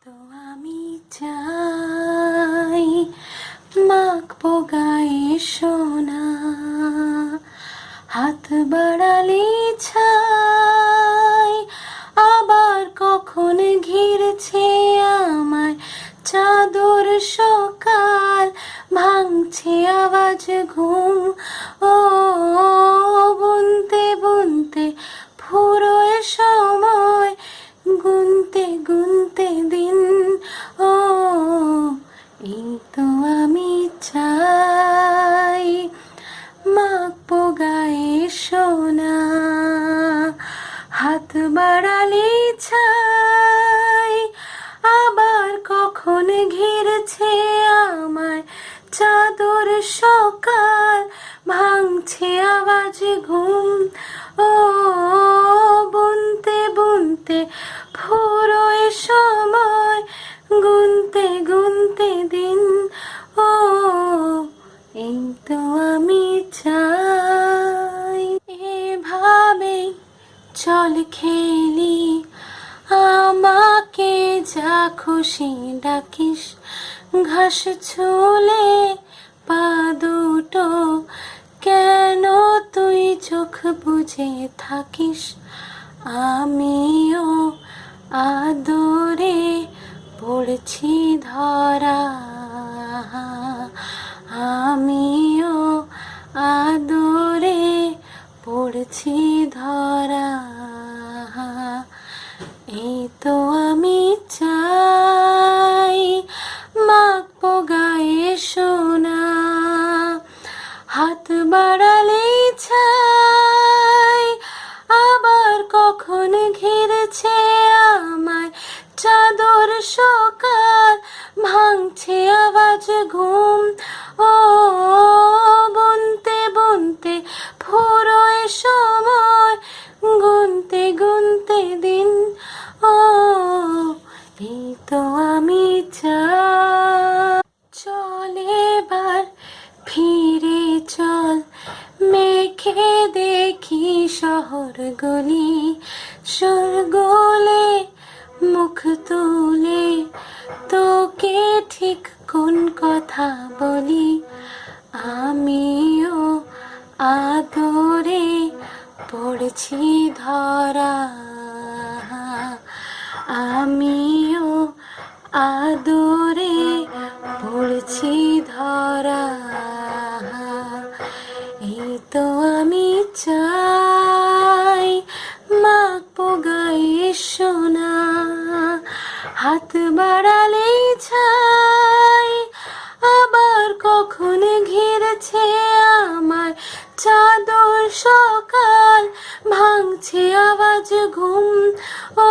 তো আমি চাই মাখবো গায়ে সোনা, হাত বাড়ালে ছাই, আবার কখন ঘিরছে আমায় চাদর সকাল, ভাঙছে আওয়াজ ঘুম। ও বুনতে বুনতে ফুরোয় সময়, গুনতে গুনতে দিন। ও এই তো আমি চাই মাখবো গায়ে সোনা, হাত বাড়ালে ছাই, আবার কখন ঘিরছে আমায় চাদর সকাল, ভাঙছে আওয়াজ ঘুম। ও বুনতে বুনতে ফুরোয় সময়, গুনতে গুনতে দিন। ও এই তো আমি চাই। এভাবে চল খেলি, আমাকে যা খুশি ডাকিস, ঘাস ছুলে পা দুটো, কেন তুই চোখ বুজে থাকিস? আমিও আদরে পড়ছি ধরা, আমিও আদরে পড়ছি ধরা। এই তো আমি চাই মাখবো গায়ে সোনা, হাত বাড়ালে ছাই, আবার কখন ঘিরেছে আমায় চাদর সকাল, ভাঙছে আওয়াজ ঘুম। ও বুনতে বুনতে ফুরোয় সময়, গুনতে গুনতে দিন। ও এই তো আমি চাই। চল এবার ফিরে চল, মেখে দেখি শহর গলি, সুর গোলে মুখ তুলে তোকে ঠিক কোন কথা বলি। আমিও আদরে পড়ছি ধরা, আমিও আদরে পড়ছি ধরা। এই তো আমি চাই মাখবো গায়ে সোনা, হাত বাড়ালে ছাই, আবার কখন ঘিরেছে আমার চাদর সকাল, ভাঙছে আওয়াজ ঘুম। ও